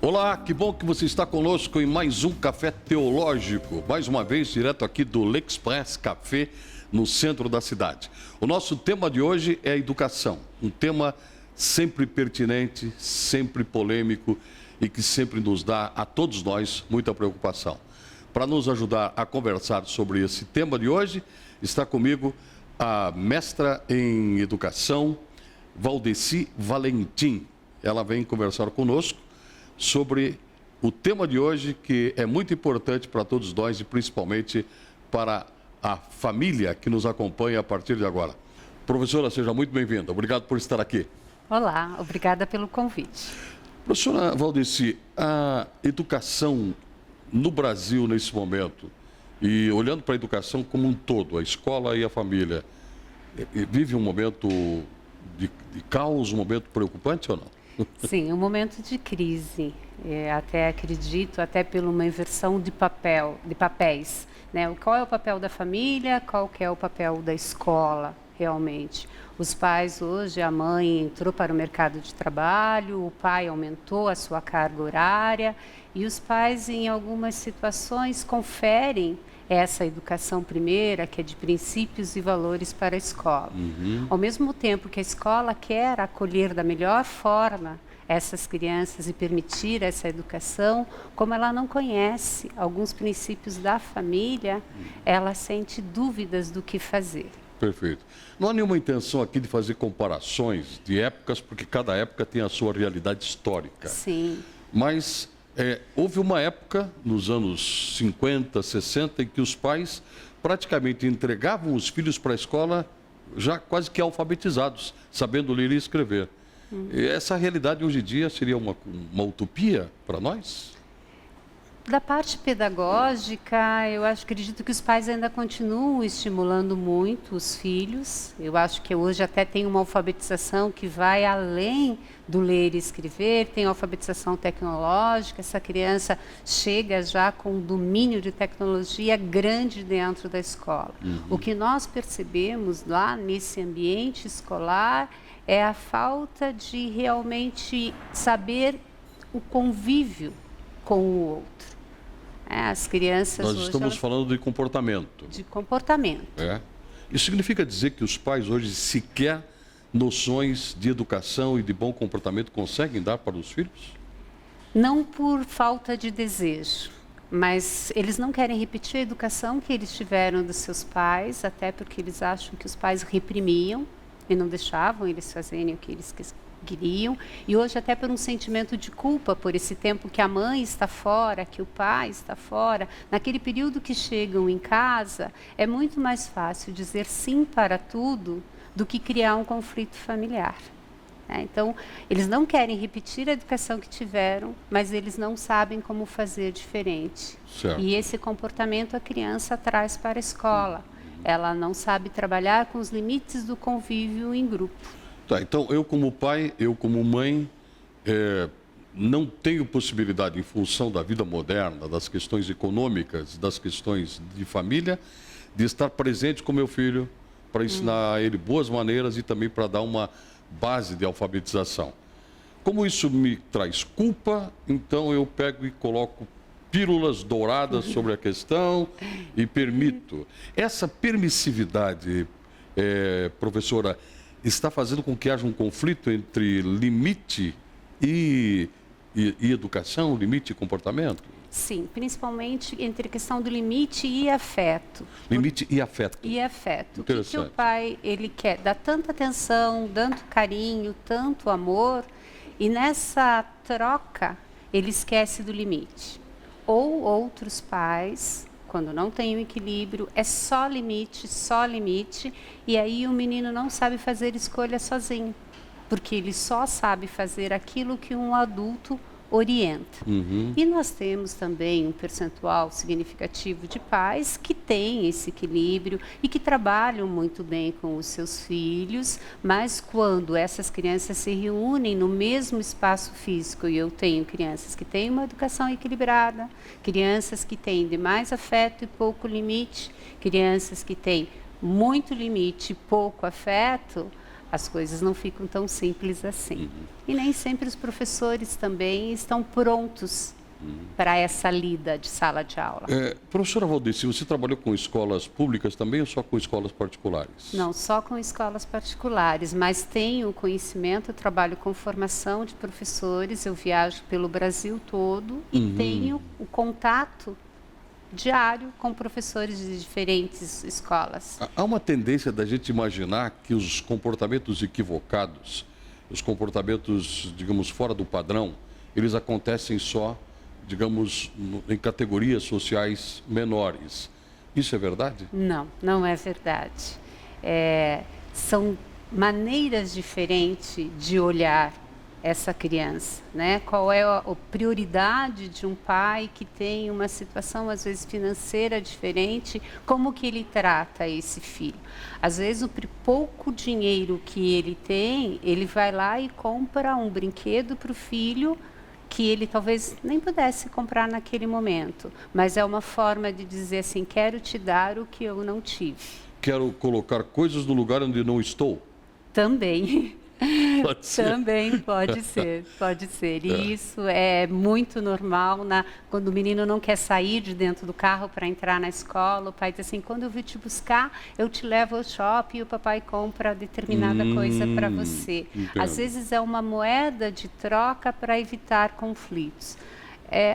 Olá, que bom que você está conosco em mais um Café Teológico, mais uma vez direto aqui do L'Express Café, no centro da cidade. O nosso tema de hoje é educação, um tema sempre pertinente, sempre polêmico e que sempre nos dá a todos nós muita preocupação. Para nos ajudar a conversar sobre esse tema de hoje, está comigo a mestra em educação, Valdeci Valentim. Ela vem conversar conosco sobre o tema de hoje, que é muito importante para todos nós e principalmente para a família que nos acompanha a partir de agora. Professora, seja muito bem-vinda. Obrigado por estar aqui. Olá, obrigada pelo convite. Professora Valdeci, a educação no Brasil nesse momento, e olhando para a educação como um todo, a escola e a família, vive um momento de caos, um momento preocupante ou não? Sim, um momento de crise. Até acredito, até por uma inversão de papéis, né? Qual é o papel da família, qual que é o papel da escola, realmente. Os pais hoje, a mãe entrou para o mercado de trabalho, o pai aumentou a sua carga horária e os pais, em algumas situações, conferem essa educação primeira, que é de princípios e valores para a escola. Ao mesmo tempo que a escola quer acolher da melhor forma essas crianças e permitir essa educação, como ela não conhece alguns princípios da família, ela sente dúvidas do que fazer. Perfeito. Não há nenhuma intenção aqui de fazer comparações de épocas, porque cada época tem a sua realidade histórica. Sim. Mas houve uma época, nos anos 50, 60, em que os pais praticamente entregavam os filhos para a escola já quase que alfabetizados, sabendo ler e escrever. E essa realidade hoje em dia seria uma utopia para nós? Da parte pedagógica, eu acredito que os pais ainda continuam estimulando muito os filhos. Eu acho que hoje até tem uma alfabetização que vai além do ler e escrever, tem alfabetização tecnológica, essa criança chega já com um domínio de tecnologia grande dentro da escola. O que nós percebemos lá nesse ambiente escolar é a falta de realmente saber o convívio com o outro. As crianças Nós hoje, estamos falando de comportamento. de comportamento. Isso significa dizer que os pais hoje sequer noções de educação e de bom comportamento conseguem dar para os filhos? Não por falta de desejo, mas eles não querem repetir a educação que eles tiveram dos seus pais, até porque eles acham que os pais reprimiam e não deixavam eles fazerem o que eles queriam, e hoje até por um sentimento de culpa por esse tempo que a mãe está fora, que o pai está fora, naquele período que chegam em casa, é muito mais fácil dizer sim para tudo do que criar um conflito familiar. Então, eles não querem repetir a educação que tiveram, mas eles não sabem como fazer diferente. Certo. E esse comportamento a criança traz para a escola. Ela não sabe trabalhar com os limites do convívio em grupo. Tá, então eu como pai, eu como mãe, não tenho possibilidade, em função da vida moderna, das questões econômicas, das questões de família, de estar presente com meu filho, para ensinar a ele boas maneiras e também para dar uma base de alfabetização. Como isso me traz culpa, então eu pego e coloco pílulas douradas sobre a questão e permito. Essa permissividade, professora, está fazendo com que haja um conflito entre limite e educação, limite e comportamento? Sim, principalmente entre a questão do limite e afeto. Limite e afeto. E afeto. O que o Interessante. pai ele quer? Dar tanta atenção, tanto carinho, tanto amor, e nessa troca ele esquece do limite. Ou outros pais, quando não tem o equilíbrio, é só limite, e aí o menino não sabe fazer escolha sozinho, porque ele só sabe fazer aquilo que um adulto orienta. E nós temos também um percentual significativo de pais que têm esse equilíbrio e que trabalham muito bem com os seus filhos, mas quando essas crianças se reúnem no mesmo espaço físico, e eu tenho crianças que têm uma educação equilibrada, crianças que têm demais afeto e pouco limite, crianças que têm muito limite e pouco afeto, as coisas não ficam tão simples assim. E nem sempre os professores também estão prontos para essa lida de sala de aula. Professora Valdeci, você trabalhou com escolas públicas também ou só com escolas particulares? Não, só com escolas particulares, mas tenho conhecimento, eu trabalho com formação de professores, eu viajo pelo Brasil todo e tenho o contato diário com professores de diferentes escolas. Há uma tendência da gente imaginar que os comportamentos equivocados, os comportamentos, digamos, fora do padrão, eles acontecem só, digamos, em categorias sociais menores. Isso é verdade? Não, não é verdade. São maneiras diferentes de olhar essa criança, né? Qual é a prioridade de um pai que tem uma situação, às vezes, financeira diferente, como que ele trata esse filho? Às vezes, o pouco dinheiro que ele tem, ele vai lá e compra um brinquedo para o filho, que ele talvez nem pudesse comprar naquele momento, mas é uma forma de dizer assim, quero te dar o que eu não tive. Quero colocar coisas no lugar onde não estou? Também. Pode ser. Também pode ser, pode ser. E isso é muito normal quando o menino não quer sair de dentro do carro para entrar na escola, o pai diz assim, quando eu vir te buscar, eu te levo ao shopping e o papai compra determinada coisa para você. Entendo. Às vezes é uma moeda de troca para evitar conflitos.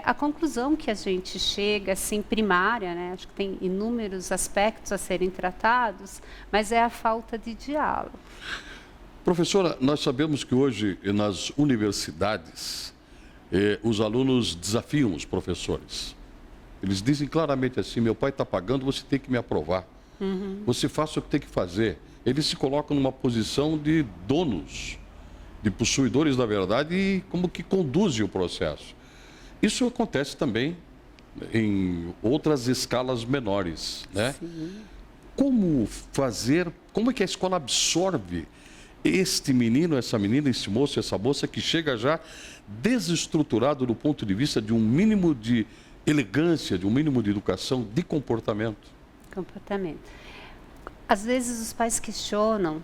A conclusão que a gente chega, assim, primária, né? Acho que tem inúmeros aspectos a serem tratados, mas é a falta de diálogo. Professora, nós sabemos que hoje nas universidades os alunos desafiam os professores. Eles dizem claramente assim, meu pai está pagando, você tem que me aprovar. Você faça o que tem que fazer. Eles se colocam numa posição de donos, de possuidores da verdade e como que conduzem o processo. Isso acontece também em outras escalas menores, né? Sim. Como é que a escola absorve este menino, essa menina, esse moço, essa moça que chega já desestruturado do ponto de vista de um mínimo de elegância, de um mínimo de educação, de comportamento? Comportamento. Às vezes os pais questionam,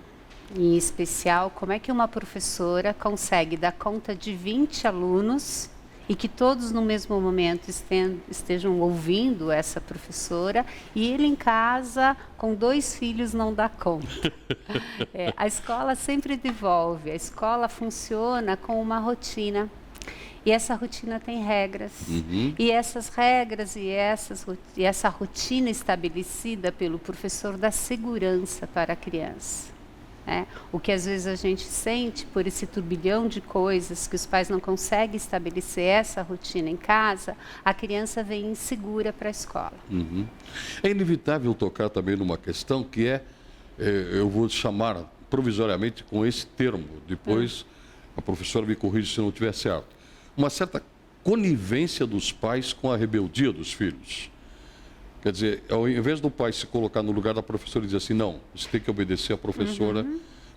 em especial, como é que uma professora consegue dar conta de 20 alunos e que todos no mesmo momento estejam ouvindo essa professora e ele em casa com 2 filhos não dá conta. A escola sempre devolve, a escola funciona com uma rotina e essa rotina tem regras. E essas regras e essa rotina estabelecida pelo professor dá segurança para a criança. O que às vezes a gente sente por esse turbilhão de coisas que os pais não conseguem estabelecer essa rotina em casa, a criança vem insegura para a escola. É inevitável tocar também numa questão que eu vou chamar provisoriamente com esse termo, depois a professora me corrige se não estiver certo, uma certa conivência dos pais com a rebeldia dos filhos. Quer dizer, ao invés do pai se colocar no lugar da professora e dizer assim, não, você tem que obedecer a professora,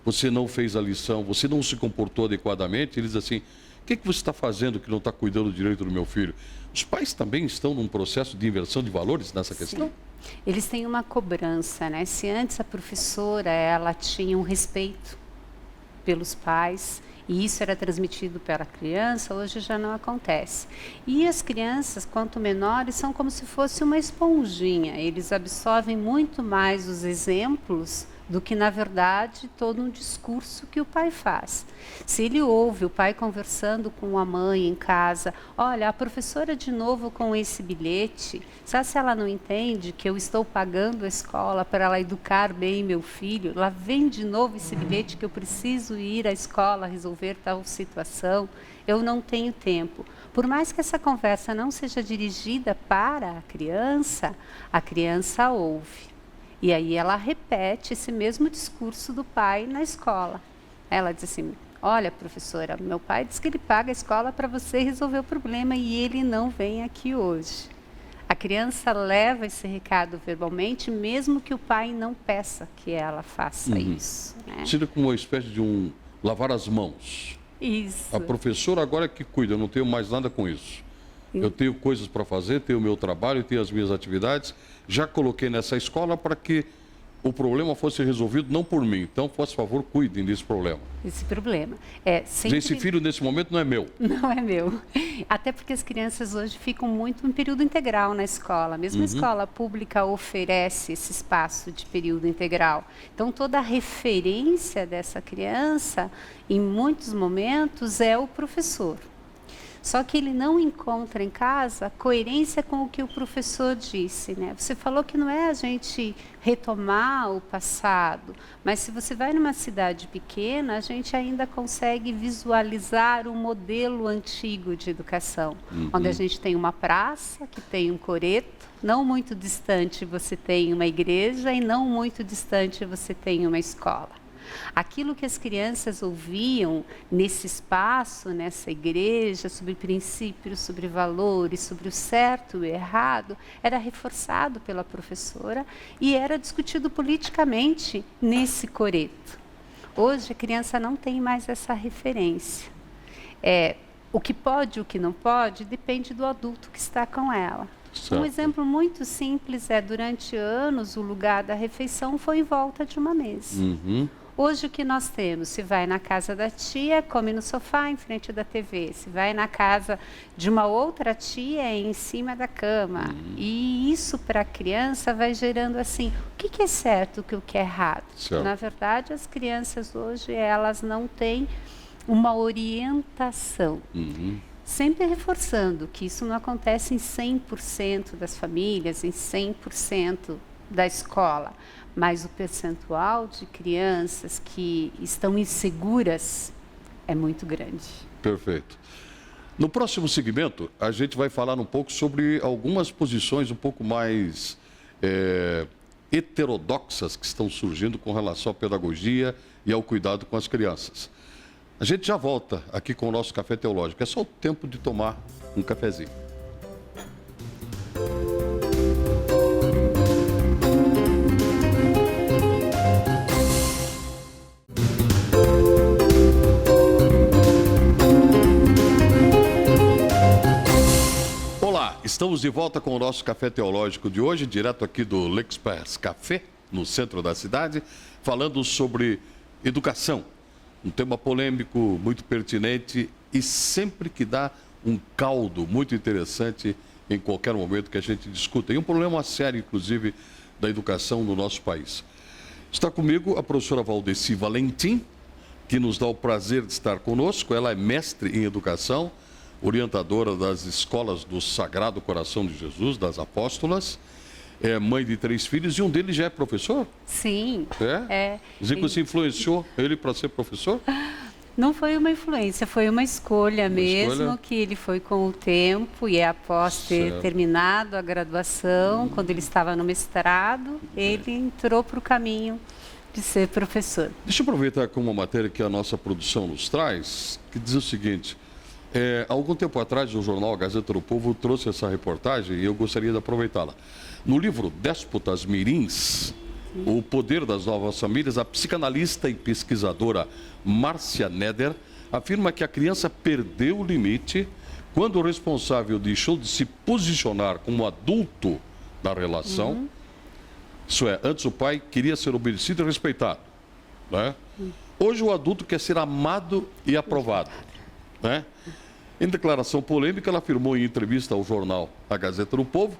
você não fez a lição, você não se comportou adequadamente, ele diz assim, o que você está fazendo que não está cuidando direito do meu filho? Os pais também estão num processo de inversão de valores nessa questão? Sim. Eles têm uma cobrança, né? Se antes a professora, ela tinha um respeito pelos pais, e isso era transmitido para a criança, hoje já não acontece. E as crianças, quanto menores, são como se fosse uma esponjinha. Eles absorvem muito mais os exemplos do que, na verdade, todo um discurso que o pai faz. Se ele ouve o pai conversando com a mãe em casa, olha, a professora de novo com esse bilhete, sabe se ela não entende que eu estou pagando a escola para ela educar bem meu filho? Lá vem de novo esse bilhete que eu preciso ir à escola resolver tal situação, eu não tenho tempo. Por mais que essa conversa não seja dirigida para a criança ouve. E aí ela repete esse mesmo discurso do pai na escola. Ela diz assim, olha professora, meu pai diz que ele paga a escola para você resolver o problema e ele não vem aqui hoje. A criança leva esse recado verbalmente, mesmo que o pai não peça que ela faça isso. Né? Seria como uma espécie de lavar as mãos. Isso. A professora agora é que cuida, eu não tenho mais nada com isso. Eu tenho coisas para fazer, tenho o meu trabalho, tenho as minhas atividades. Já coloquei nessa escola para que o problema fosse resolvido não por mim. Então, por favor, cuidem desse problema. Esse problema. Esse filho, nesse momento, não é meu. Não é meu. Até porque as crianças hoje ficam muito em período integral na escola. Mesmo a escola pública oferece esse espaço de período integral. Então, toda a referência dessa criança, em muitos momentos, é o professor. Só que ele não encontra em casa coerência com o que o professor disse, né? Você falou que não é a gente retomar o passado, mas se você vai numa cidade pequena, a gente ainda consegue visualizar o modelo antigo de educação, onde a gente tem uma praça, que tem um coreto, não muito distante você tem uma igreja e não muito distante você tem uma escola. Aquilo que as crianças ouviam nesse espaço, nessa igreja, sobre princípios, sobre valores, sobre o certo e o errado, era reforçado pela professora e era discutido politicamente nesse coreto. Hoje a criança não tem mais essa referência. O que pode e o que não pode depende do adulto que está com ela. Certo. Um exemplo muito simples durante anos, o lugar da refeição foi em volta de uma mesa. Hoje o que nós temos? Se vai na casa da tia, come no sofá em frente da TV. Se vai na casa de uma outra tia, é em cima da cama. E isso para a criança vai gerando assim, o que é certo e o que é errado? Certo. Na verdade, as crianças hoje, elas não têm uma orientação. Sempre reforçando que isso não acontece em 100% das famílias, em 100% da escola. Mas o percentual de crianças que estão inseguras é muito grande. Perfeito. No próximo segmento, a gente vai falar um pouco sobre algumas posições um pouco mais heterodoxas que estão surgindo com relação à pedagogia e ao cuidado com as crianças. A gente já volta aqui com o nosso Café Teológico. É só o tempo de tomar um cafezinho. Estamos de volta com o nosso Café Teológico de hoje, direto aqui do L'Express Café, no centro da cidade, falando sobre educação. Um tema polêmico, muito pertinente e sempre que dá um caldo muito interessante em qualquer momento que a gente discuta. E um problema sério, inclusive, da educação no nosso país. Está comigo a professora Valdeci Valentim, que nos dá o prazer de estar conosco. Ela é mestre em educação, orientadora das escolas do Sagrado Coração de Jesus, das Apóstolas, é mãe de 3 filhos e um deles já é professor? Sim. Zico, você influenciou ele para ser professor? Não foi uma influência, foi uma escolha mesmo, que ele foi com o tempo e após ter terminado a graduação, quando ele estava no mestrado, ele entrou para o caminho de ser professor. Deixa eu aproveitar com uma matéria que a nossa produção nos traz, que diz o seguinte: há algum tempo atrás, o jornal A Gazeta do Povo trouxe essa reportagem e eu gostaria de aproveitá-la. No livro Déspotas Mirins, O Poder das Novas Famílias, a psicanalista e pesquisadora Márcia Neder afirma que a criança perdeu o limite quando o responsável deixou de se posicionar como adulto na relação. Isso é, antes o pai queria ser obedecido e respeitado, né? Hoje o adulto quer ser amado e aprovado, né? Em declaração polêmica, ela afirmou em entrevista ao jornal A Gazeta do Povo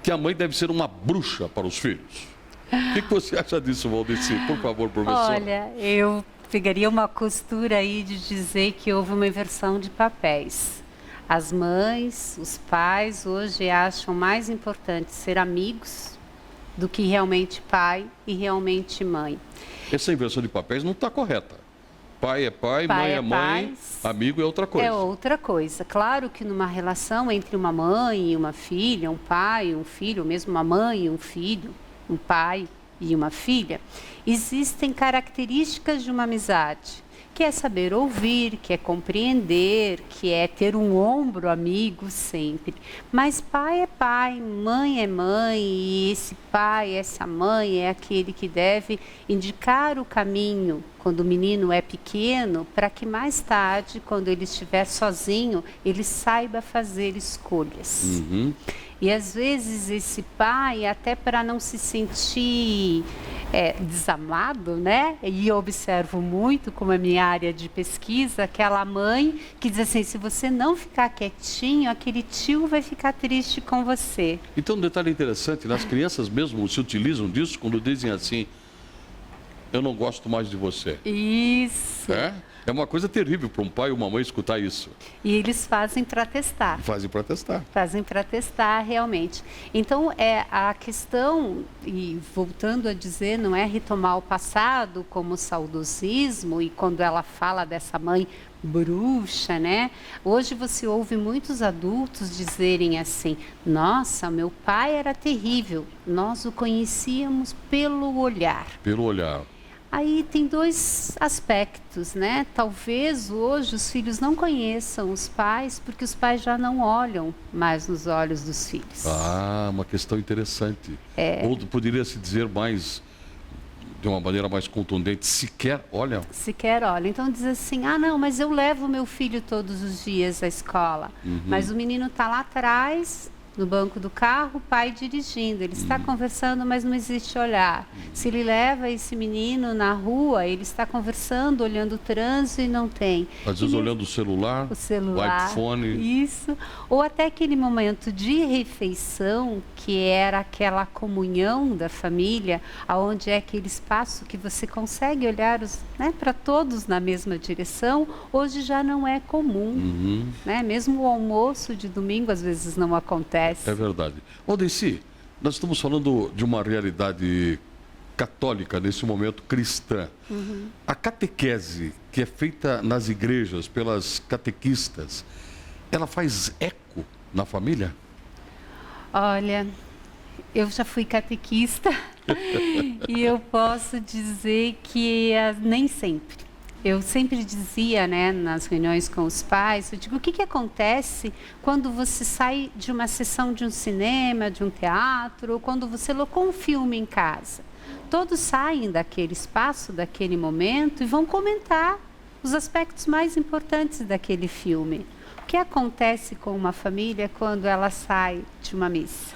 que a mãe deve ser uma bruxa para os filhos. O que você acha disso, Valdeci? Por favor, professor. Olha, eu pegaria uma costura aí de dizer que houve uma inversão de papéis. As mães, os pais, hoje acham mais importante ser amigos do que realmente pai e realmente mãe. Essa inversão de papéis não está correta. Pai é pai, mãe é mãe, amigo é outra coisa. É outra coisa. Claro que numa relação entre uma mãe e uma filha, um pai e um filho, ou mesmo uma mãe e um filho, um pai e uma filha, existem características de uma amizade, que é saber ouvir, que é compreender, que é ter um ombro amigo sempre. Mas pai é pai, mãe é mãe, e esse pai, essa mãe é aquele que deve indicar o caminho quando o menino é pequeno, para que mais tarde, quando ele estiver sozinho, ele saiba fazer escolhas. E às vezes esse pai, até para não se sentir desamado, né? E eu observo muito, como é minha área de pesquisa, aquela mãe que diz assim, se você não ficar quietinho, aquele tio vai ficar triste com você. Então, um detalhe interessante, as crianças mesmo se utilizam disso quando dizem assim, eu não gosto mais de você. Isso. É uma coisa terrível para um pai ou uma mãe escutar isso. E eles fazem para testar. Fazem para testar. Fazem para testar, realmente. Então, a questão, e voltando a dizer, não é retomar o passado como saudosismo, e quando ela fala dessa mãe bruxa, né? Hoje você ouve muitos adultos dizerem assim, nossa, meu pai era terrível, nós o conhecíamos pelo olhar. Pelo olhar. Aí tem dois aspectos, né? Talvez hoje os filhos não conheçam os pais porque os pais já não olham mais nos olhos dos filhos. Ah, uma questão interessante. Ou poderia se dizer mais, de uma maneira mais contundente, sequer olham. Sequer olham. Então diz assim, ah não, mas eu levo meu filho todos os dias à escola. Mas o menino está lá atrás, no banco do carro, o pai dirigindo. Ele está conversando, mas não existe olhar. Se ele leva esse menino na rua, ele está conversando, olhando o trânsito e não tem. Às vezes olhando o celular, o iPhone. Isso. Ou até aquele momento de refeição, que era aquela comunhão da família, aonde é aquele espaço que você consegue olhar para todos na mesma direção, hoje já não é comum. Né? Mesmo o almoço de domingo, às vezes, não acontece. É verdade. Odeci, nós estamos falando de uma realidade católica, nesse momento cristã. A catequese que é feita nas igrejas pelas catequistas, ela faz eco na família? Olha, eu já fui catequista e eu posso dizer que nem sempre. Eu sempre dizia, né, nas reuniões com os pais, eu digo, o que acontece quando você sai de uma sessão de um cinema, de um teatro, ou quando você colocou um filme em casa? Todos saem daquele espaço, daquele momento, e vão comentar os aspectos mais importantes daquele filme. O que acontece com uma família quando ela sai de uma missa?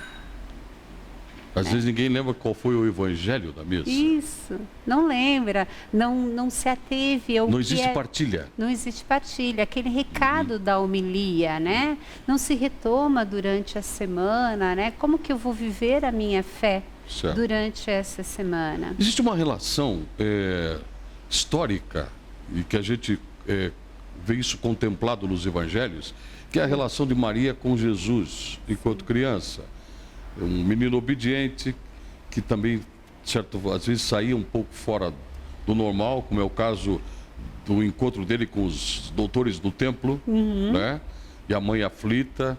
Às vezes ninguém lembra qual foi o evangelho da missa. Isso, não lembra, não se ateve ao Não existe partilha. Não existe partilha, aquele recado da homilia, né? Não se retoma durante a semana, né? Como que eu vou viver a minha fé durante essa semana? Existe uma relação histórica, e que a gente vê isso contemplado nos evangelhos, que é a relação de Maria com Jesus enquanto criança. Um menino obediente, que também, às vezes saía um pouco fora do normal, como é o caso do encontro dele com os doutores do templo, né? E a mãe aflita,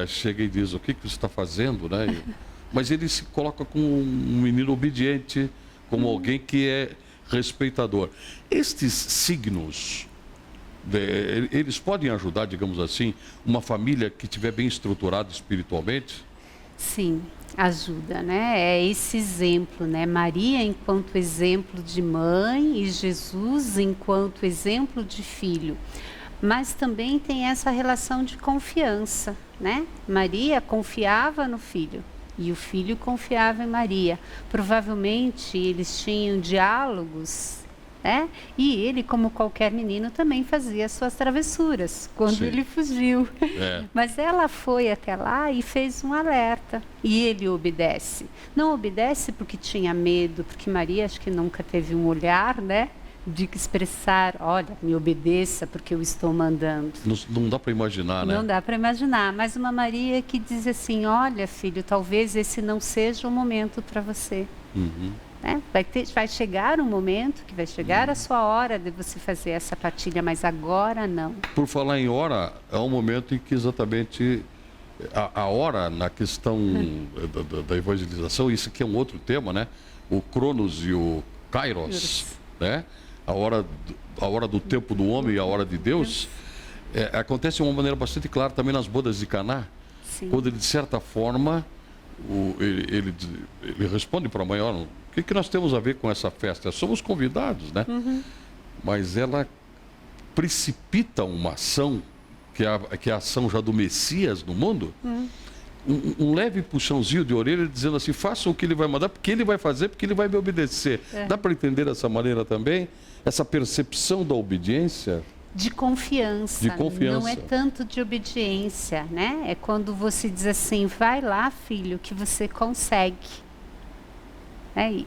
chega e diz, o que você está fazendo, né? Mas ele se coloca como um menino obediente, como alguém que é respeitador. Estes signos, eles podem ajudar, digamos assim, uma família que estiver bem estruturada espiritualmente? Sim, ajuda, né? É esse exemplo, né? Maria enquanto exemplo de mãe e Jesus enquanto exemplo de filho. Mas também tem essa relação de confiança, né? Maria confiava no filho e o filho confiava em Maria. Provavelmente eles tinham diálogos, né? E ele, como qualquer menino, também fazia suas travessuras quando ele fugiu. Mas ela foi até lá e fez um alerta. E ele obedece. Não obedece porque tinha medo, porque Maria acho que nunca teve um olhar, né? De expressar, olha, me obedeça porque eu estou mandando. Não dá para imaginar, né? Não dá para imaginar. Mas uma Maria que diz assim, olha, filho, talvez esse não seja o momento para você. Né? Vai chegar um momento que vai chegar a sua hora de você fazer essa partilha, mas agora não. Por falar em hora, é um momento em que exatamente a hora na questão da evangelização, isso aqui é um outro tema, né? O Cronos e o Kairos, né? A hora do tempo do homem e a hora de Deus, acontece de uma maneira bastante clara também nas bodas de Caná, quando ele, de certa forma, ele responde para a mãe, olha, o que nós temos a ver com essa festa? Somos convidados, né? Mas ela precipita uma ação, que é a ação já do Messias no mundo, um leve puxãozinho de orelha dizendo assim, faça o que ele vai mandar, porque ele vai fazer, porque ele vai me obedecer. Dá para entender dessa maneira também? Essa percepção da obediência? De confiança. De confiança. Não é tanto de obediência, né? É quando você diz assim, vai lá, filho, que você consegue.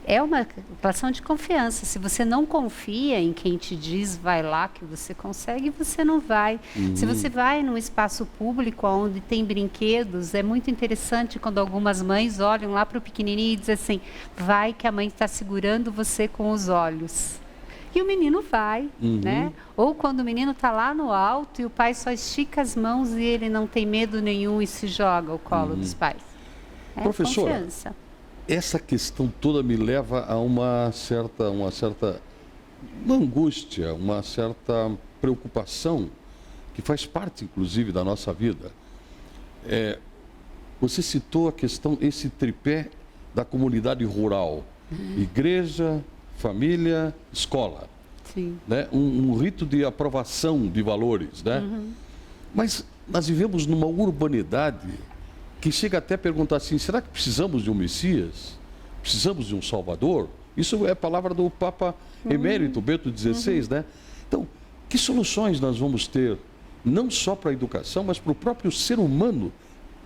É uma relação de confiança. Se você não confia em quem te diz, vai lá, que você consegue, você não vai. Se você vai num espaço público onde tem brinquedos, é muito interessante quando algumas mães olham lá para o pequenininho e dizem assim, vai que a mãe está segurando você com os olhos. E o menino vai, né? Ou quando o menino está lá no alto e o pai só estica as mãos e ele não tem medo nenhum e se joga ao colo dos pais. Professora, confiança. Essa questão toda me leva a uma certa angústia, uma certa preocupação, que faz parte, inclusive, da nossa vida. Você citou a questão, esse tripé da comunidade rural. Igreja, família, escola. Sim. Né? Um rito de aprovação de valores. Né? Mas nós vivemos numa urbanidade que chega até a perguntar assim, será que precisamos de um Messias? Precisamos de um Salvador? Isso é a palavra do Papa Emérito, Bento XVI, né? Então, que soluções nós vamos ter, não só para a educação, mas para o próprio ser humano,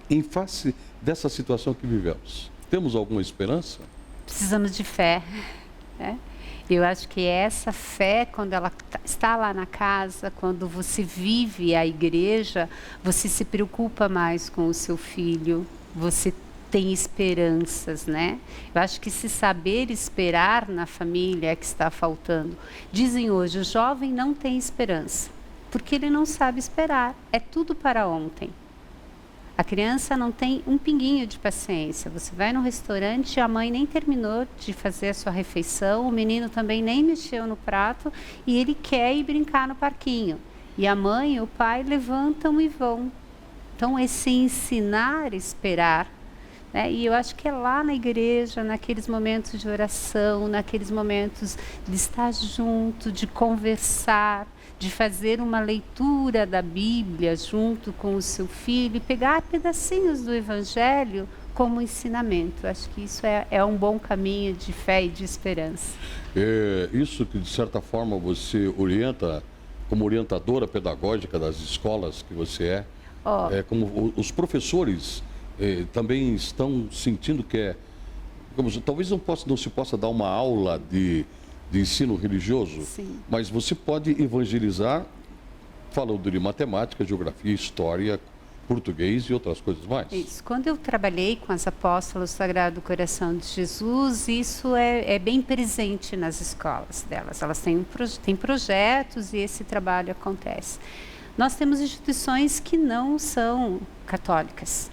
em face dessa situação que vivemos? Temos alguma esperança? Precisamos de fé, né? Eu acho que essa fé, quando ela está lá na casa, quando você vive a igreja, você se preocupa mais com o seu filho, você tem esperanças, né? Eu acho que se saber esperar na família é que está faltando. Dizem hoje, o jovem não tem esperança, porque ele não sabe esperar, é tudo para ontem. A criança não tem um pinguinho de paciência. Você vai no restaurante, a mãe nem terminou de fazer a sua refeição, o menino também nem mexeu no prato e ele quer ir brincar no parquinho. E a mãe e o pai levantam e vão. Então, esse ensinar a esperar, né? E eu acho que é lá na igreja, naqueles momentos de oração, naqueles momentos de estar junto, de conversar, de fazer uma leitura da Bíblia junto com o seu filho, pegar pedacinhos do Evangelho como ensinamento. Acho que isso é um bom caminho de fé e de esperança. Isso que, de certa forma, você orienta, como orientadora pedagógica das escolas que você como os professores também estão sentindo que talvez não se possa dar uma aula de ensino religioso, Sim. Mas você pode evangelizar falando de matemática, geografia, história, português e outras coisas mais. Isso. Quando eu trabalhei com as apóstolas do Sagrado Coração de Jesus, isso é bem presente nas escolas delas. Elas têm projetos e esse trabalho acontece. Nós temos instituições que não são católicas.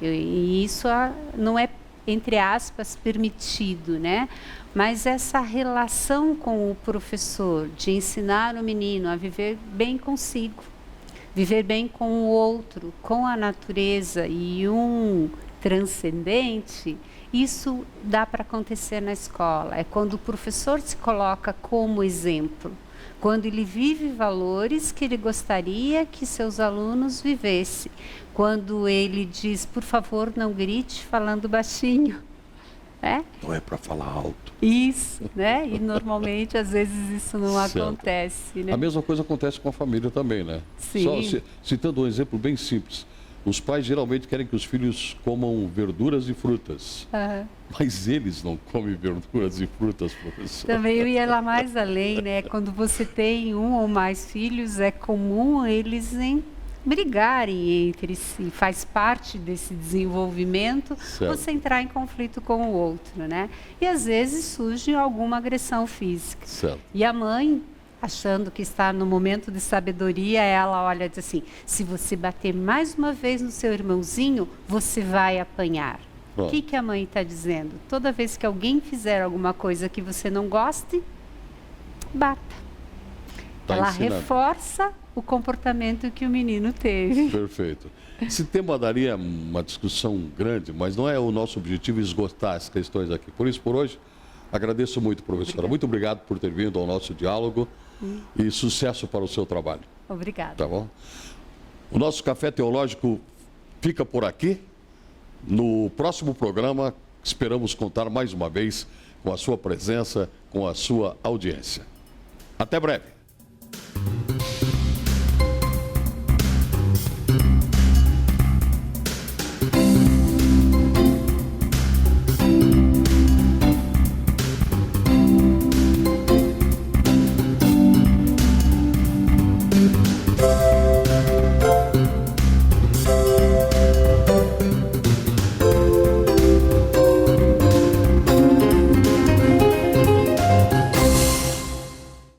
E isso não é, entre aspas, permitido, né? Mas essa relação com o professor, de ensinar o menino a viver bem consigo, viver bem com o outro, com a natureza e um transcendente, isso dá para acontecer na escola. É quando o professor se coloca como exemplo, quando ele vive valores que ele gostaria que seus alunos vivessem, quando ele diz, por favor, não grite falando baixinho. Não é para falar alto. Isso, né? E normalmente, às vezes, isso não Certo. acontece, né? A mesma coisa acontece com a família também, né? Sim. Só citando um exemplo bem simples. Os pais geralmente querem que os filhos comam verduras e frutas. Mas eles não comem verduras e frutas, professor. Também eu ia lá mais além, né? Quando você tem um ou mais filhos, é comum eles brigarem entre si, faz parte desse desenvolvimento, Certo. você entrar em conflito com o outro, né? E às vezes surge alguma agressão física. Certo. E a mãe, achando que está no momento de sabedoria, ela olha e diz assim, se você bater mais uma vez no seu irmãozinho, você vai apanhar. O que a mãe está dizendo? Toda vez que alguém fizer alguma coisa que você não goste, bata. Ela reforça o comportamento que o menino teve. Perfeito. Esse tema daria uma discussão grande, mas não é o nosso objetivo esgotar as questões aqui. Por isso, por hoje, agradeço muito, professora. Obrigada. Muito obrigado por ter vindo ao nosso diálogo e sucesso para o seu trabalho. Obrigada. Tá bom? O nosso Café Teológico fica por aqui. No próximo programa, esperamos contar mais uma vez com a sua presença, com a sua audiência. Até breve.